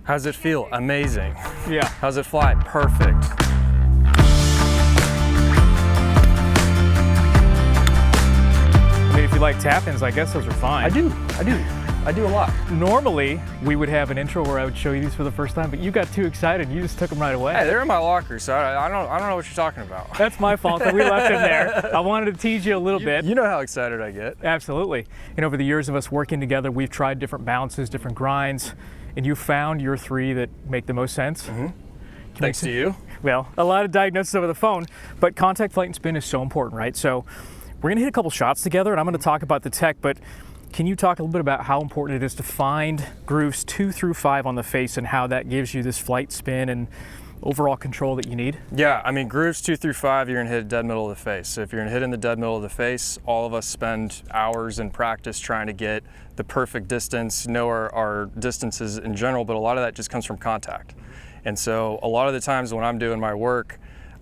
How's it feel? Amazing. Yeah. How's it fly? Perfect. I mean, if you like tap-ins, I guess those are fine. I do a lot. Normally, we would have an intro where I would show you these for the first time, but you got too excited. You just took them right away. Hey, they're in my locker, so I don't know what you're talking about. That's my fault that we left them there. I wanted to tease you a little bit. You know how excited I get. Absolutely. And over the years of us working together, we've tried different bounces, different grinds, and you found your three that make the most sense. Mm-hmm. Thanks to you. Well, a lot of diagnosis over the phone, but contact, flight, and spin is so important, right? So we're gonna hit a couple shots together, and I'm gonna talk about the tech, but can you talk a little bit about how important it is to find grooves 2 through 5 on the face and how that gives you this flight, spin, and overall control that you need? Yeah, I mean, grooves 2 through 5, you're gonna hit dead middle of the face. So if you're gonna hit in the dead middle of the face, all of us spend hours in practice trying to get the perfect distance, know our distances in general, but a lot of that just comes from contact. And so a lot of the times when I'm doing my work,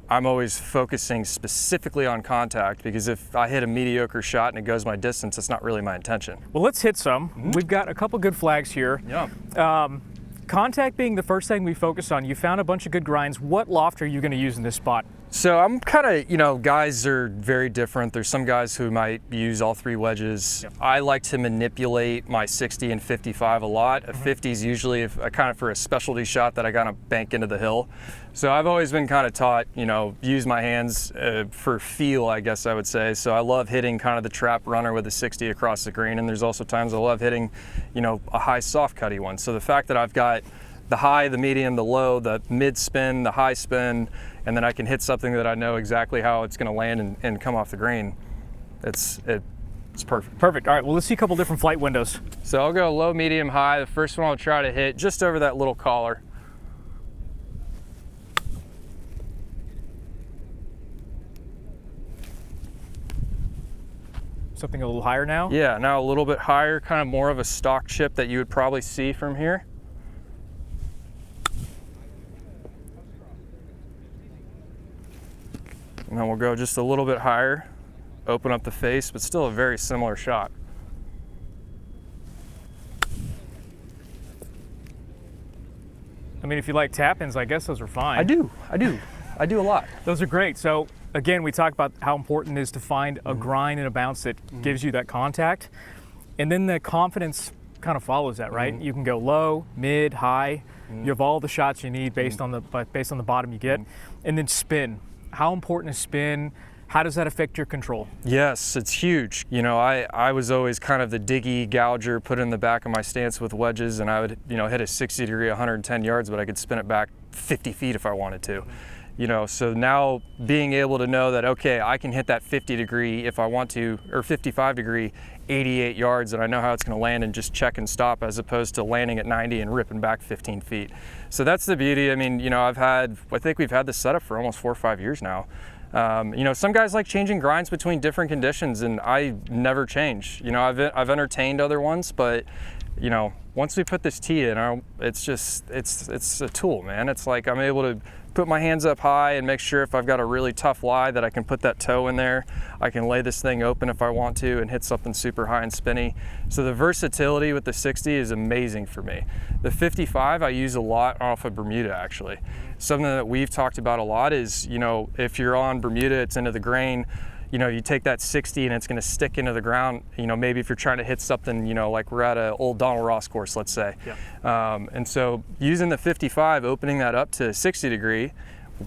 I'm always focusing specifically on contact, because if I hit a mediocre shot and it goes my distance, it's not really my intention. Well, let's hit some. Mm-hmm. We've got a couple good flags here. Yeah. Contact being the first thing we focus on. You found a bunch of good grinds. What loft are you going to use in this spot? So I'm kind of, guys are very different. There's some guys who might use all 3 wedges. Yep. I like to manipulate my 60 and 55 a lot. A 50 is usually kind of for a specialty shot that I kind of bank into the hill. So I've always been kind of taught, use my hands for feel, I guess I would say. So I love hitting kind of the trap runner with a 60 across the green. And there's also times I love hitting, a high soft cutty one. So the fact that I've got the high, the medium, the low, the mid spin, the high spin, and then I can hit something that I know exactly how it's going to land and come off the green. It's perfect. Perfect. All right, well, let's see a couple different flight windows. So I'll go low, medium, high. The first one I'll try to hit just over that little collar. Something a little higher now? Yeah, now a little bit higher, kind of more of a stock chip that you would probably see from here. And then we'll go just a little bit higher, open up the face, but still a very similar shot. I mean, if you like tap-ins, I guess those are fine. I do a lot. Those are great. So again, we talked about how important it is to find a grind and a bounce that gives you that contact. And then the confidence kind of follows that, right? You can go low, mid, high. You have all the shots you need based on the bottom you get. And then spin. How important is spin? How does that affect your control? Yes, it's huge. I was always kind of the diggy gouger, put in the back of my stance with wedges, and I would, hit a 60 degree, 110 yards, but I could spin it back 50 feet if I wanted to. So now being able to know that, okay, I can hit that 50 degree if I want to, or 55 degree, 88 yards, and I know how it's going to land and just check and stop, as opposed to landing at 90 and ripping back 15 feet. So that's the beauty. I mean, I think we've had this setup for almost 4 or 5 years now. Some guys like changing grinds between different conditions, and I never change. I've entertained other ones, but once we put this tee in, it's a tool, man. It's like I'm able to put my hands up high and make sure if I've got a really tough lie that I can put that toe in there. I can lay this thing open if I want to and hit something super high and spinny. So the versatility with the 60 is amazing for me. The 55 I use a lot off of Bermuda, actually. Something that we've talked about a lot is, if you're on Bermuda, it's into the grain. You take that 60 and it's going to stick into the ground. Maybe if you're trying to hit something, like we're at an old Donald Ross course, let's say. Yeah. And so using the 55, opening that up to 60 degree,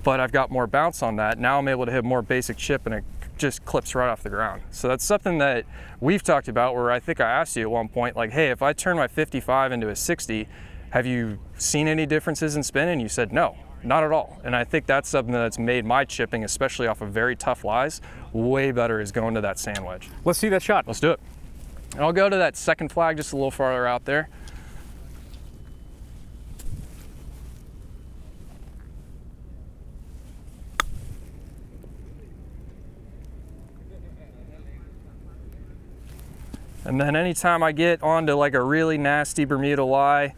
but I've got more bounce on that. Now I'm able to hit more basic chip and it just clips right off the ground. So that's something that we've talked about, where I think I asked you at one point, like, hey, if I turn my 55 into a 60, have you seen any differences in spin? And you said no. Not at all. And I think that's something that's made my chipping, especially off of very tough lies, way better, is going to that sand wedge. Let's see that shot. Let's do it. And I'll go to that second flag just a little farther out there. And then anytime I get onto like a really nasty Bermuda lie,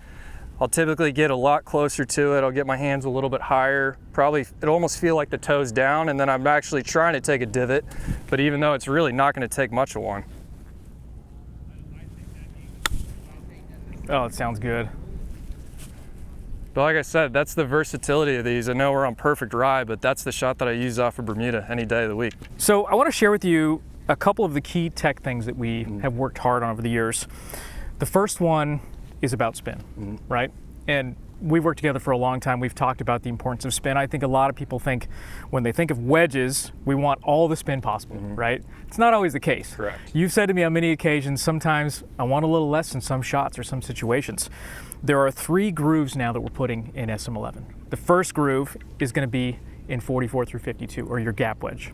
I'll typically get a lot closer to it. I'll get my hands a little bit higher. Probably, it'll almost feel like the toe's down, and then I'm actually trying to take a divot, but even though it's really not going to take much of one. Oh, it sounds good. But like I said, that's the versatility of these. I know we're on perfect rye, but that's the shot that I use off of Bermuda any day of the week. So I want to share with you a couple of the key tech things that we have worked hard on over the years. The first one is about spin, right? And we've worked together for a long time. We've talked about the importance of spin. I think a lot of people think when they think of wedges, we want all the spin possible, right? It's not always the case. Correct. You've said to me on many occasions, sometimes I want a little less in some shots or some situations. There are 3 grooves now that we're putting in SM11. The first groove is going to be in 44 through 52, or your gap wedge.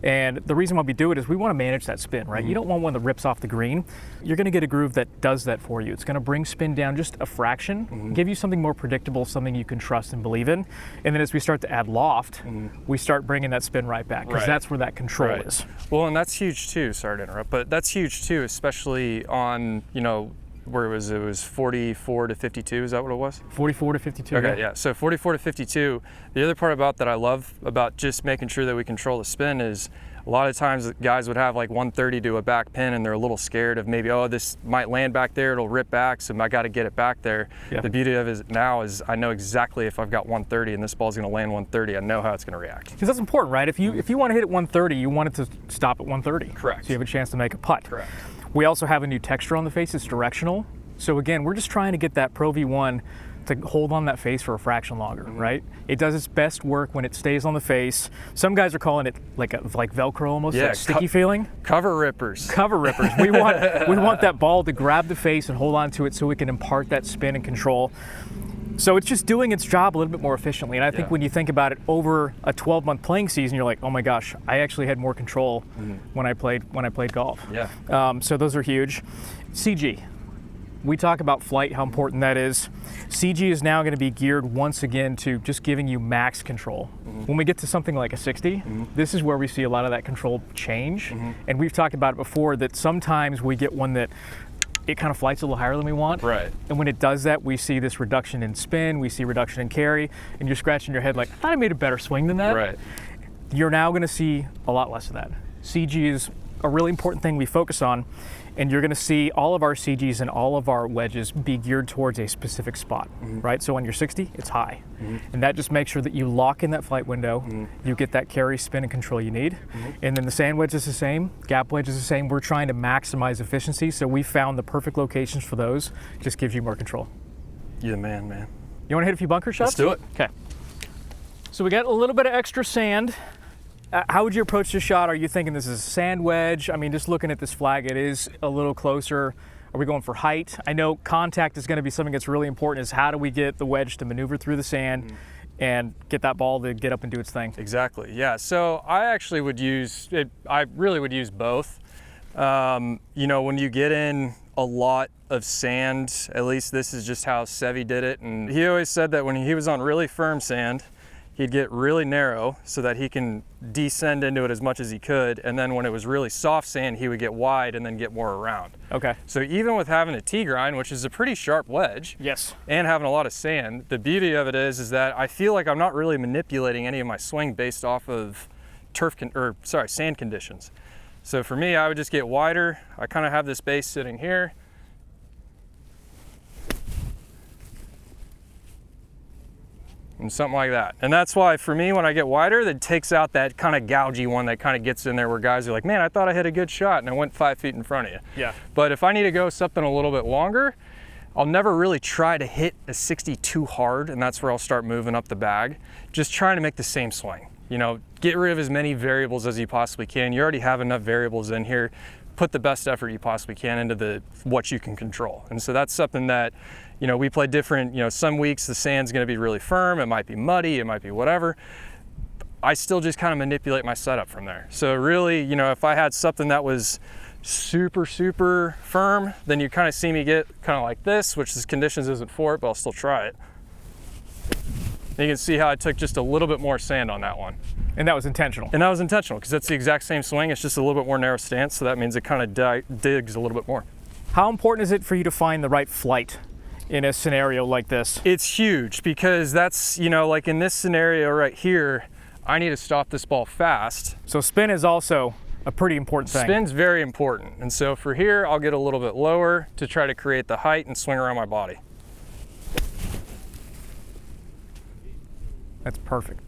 And the reason why we do it is we want to manage that spin, right? You don't want one that rips off the green. You're going to get a groove that does that for you. It's going to bring spin down just a fraction, give you something more predictable, something you can trust and believe in. And then as we start to add loft, we start bringing that spin right back, because that's where that control is. Well, and that's huge too, sorry to interrupt, but that's huge too, especially on, you know, where it was 44 to 52, is that what it was? 44 to 52. Okay, yeah, so 44 to 52. The other part about that I love about just making sure that we control the spin is a lot of times guys would have like 130 to a back pin and they're a little scared of maybe, oh, this might land back there, it'll rip back, so I got to get it back there. The beauty of it now is I know exactly if I've got 130 and this ball's going to land 130, I know how it's going to react. Because that's important, right? If you want to hit it 130, you want it to stop at 130. Correct. So you have a chance to make a putt. Correct. We also have a new texture on the face. It's directional. So again, we're just trying to get that Pro V1 to hold on that face for a fraction longer, right? It does its best work when it stays on the face. Some guys are calling it like Velcro almost, that sticky feeling. Cover rippers. Cover rippers. We want that ball to grab the face and hold on to it so we can impart that spin and control. So it's just doing its job a little bit more efficiently. And I think when you think about it over a 12-month playing season, you're like, oh my gosh, I actually had more control when I played golf. So those are huge. CG. We talk about flight, how important that is. CG is now going to be geared once again to just giving you max control. When we get to something like a 60, this is where we see a lot of that control change. And we've talked about it before that sometimes we get one that it kind of flights a little higher than we want. Right. And when it does that, we see this reduction in spin, we see reduction in carry, and you're scratching your head like, I thought I made a better swing than that. Right. You're now going to see a lot less of that. CG is a really important thing we focus on, and you're going to see all of our CGs and all of our wedges be geared towards a specific spot, right? So on your 60, it's high. And that just makes sure that you lock in that flight window, you get that carry, spin, and control you need. And then the sand wedge is the same, gap wedge is the same. We're trying to maximize efficiency, so we found the perfect locations for those. Just gives you more control. You're the man, man. You want to hit a few bunker shots? Let's do it. Okay. So we got a little bit of extra sand. How would you approach this shot? Are you thinking this is a sand wedge? I mean, just looking at this flag, it is a little closer. Are we going for height? I know contact is going to be something that's really important, is how do we get the wedge to maneuver through the sand and get that ball to get up and do its thing? Exactly, yeah. So I actually would use, I really would use both. You know, when you get in a lot of sand, at least this is just how Sevy did it. And he always said that when he was on really firm sand, he'd get really narrow so that he can descend into it as much as he could. And then when it was really soft sand, he would get wide and then get more around. Okay. So even with having a T-grind, which is a pretty sharp wedge, yes, and having a lot of sand, the beauty of it is that I feel like I'm not really manipulating any of my swing based off of sand conditions. So for me, I would just get wider. I kind of have this base sitting here. And something like that. And that's why for me, when I get wider, that takes out that kind of gougy one that kind of gets in there where guys are like, man, I thought I hit a good shot and I went 5 feet in front of you. Yeah. But if I need to go something a little bit longer, I'll never really try to hit a 60 too hard, and that's where I'll start moving up the bag. Just trying to make the same swing. You know, get rid of as many variables as you possibly can. You already have enough variables in here. Put the best effort you possibly can into what you can control. And so that's something that, you know, we play different, you know, some weeks the sand's gonna be really firm, it might be muddy, it might be whatever. I still just kind of manipulate my setup from there. So really, you know, if I had something that was super, super firm, then you kind of see me get kind of like this, which this conditions isn't for it, but I'll still try it. And you can see how I took just a little bit more sand on that one. And that was intentional. And that was intentional, because that's the exact same swing, it's just a little bit more narrow stance, so that means it kind of digs a little bit more. How important is it for you to find the right flight in a scenario like this? It's huge, because that's, you know, like in this scenario right here, I need to stop this ball fast. So spin is also a pretty important thing. Spin's very important. And so for here, I'll get a little bit lower to try to create the height and swing around my body. That's perfect.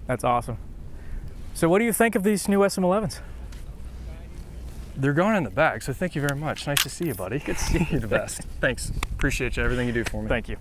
That's awesome. So what do you think of these new SM11s? They're going in the bag, so thank you very much. Nice to see you, buddy. Good to see you. You're the best. Thanks. Appreciate you, everything you do for me. Thank you.